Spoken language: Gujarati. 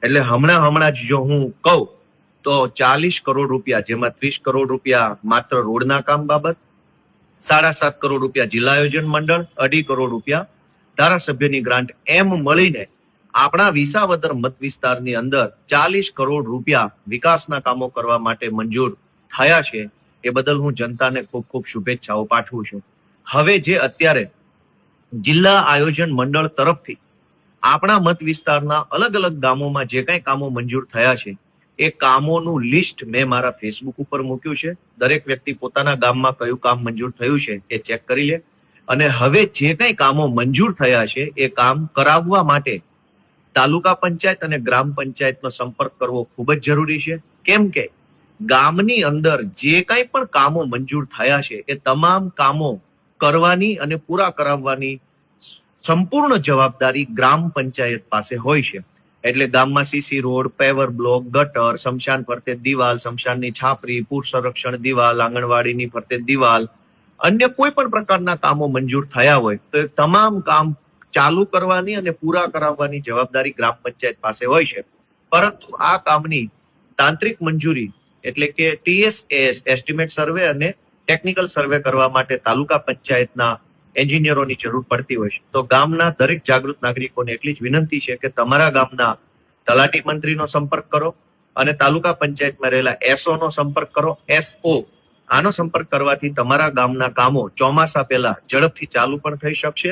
એટલે હમણાં જ જો હું કહું તો 40 કરોડ રૂપિયા, જેમાં 30 કરોડ રૂપિયા માત્ર રોડના કામ બાબત, 7.5 કરોડ રૂપિયા જિલ્લા આયોજન મંડળ, 2.5 કરોડ રૂપિયા ધારાસભ્યની ગ્રાન્ટ, એમ મળીને આપણા વિસાવદર મત વિસ્તારની અંદર 40 કરોડ રૂપિયા વિકાસના કામો કરવા માટે મંજૂર થયા છે. એ બદલ હું જનતાને ખૂબ ખૂબ શુભેચ્છાઓ પાઠવું છું. હવે જે અત્યારે જિલ્લા આયોજન મંડળ તરફથી આપણા મત વિસ્તારના અલગ અલગ ગામોમાં જે કઈ કામો મંજૂર થયા છે એ કામોનું લિસ્ટ મેં મારા ફેસબુક ઉપર મૂક્યું છે. દરેક વ્યક્તિ પોતાના ગામમાં કયું કામ મંજૂર થયું છે એ ચેક કરી લે. અને હવે જે કઈ કામો મંજૂર થયા છે એ કામ કરાવવા માટે તાલુકા પંચાયત અને ગ્રામ પંચાયતનો સંપર્ક કરવો ખૂબ જ જરૂરી છે. કેમ કે ગામની અંદર જે કઈ પણ કામો મંજૂર થયા છે એ તમામ કામો કરવાની અને પૂરા કરાવવાની સંપૂર્ણ જવાબદારી ગ્રામ પંચાયત પાસે હોય છે. એટલે ગામમાં સીસી રોડ, પેવર બ્લોક, ગટર, શમશાન ફરતે દિવાલ, શમશાનની છાપરી, પૂર સંરક્ષણ દિવાલ, આંગણવાડીની ફરતે દિવાલ, અન્ય કોઈ પણ પ્રકારના કામો મંજૂર થયા હોય તો એ તમામ કામ ચાલુ કરવાની અને પૂરા કરાવવાની જવાબદારી ગ્રામ પંચાયત પાસે હોય છે. પરંતુ આ કામની તાંત્રિક મંજૂરી એટલે કે TSAS એસ્ટિમેટ સર્વે અને ટેકનિકલ સર્વે કરવા માટે તાલુકા પંચાયતના એન્જિનિયરોની જરૂર પડતી હોય છે. તો ગામના દરેક જાગૃત નાગરિકોને એટલી જ વિનંતી છે કે તમારા ગામના તલાટી મંત્રીનો સંપર્ક કરો અને તાલુકા પંચાયતમાં રહેલા SO નો સંપર્ક કરો. SO આનો સંપર્ક કરવાથી તમારા ગામના કામો ચોમાસા પહેલા ઝડપથી ચાલુ પણ થઈ શકશે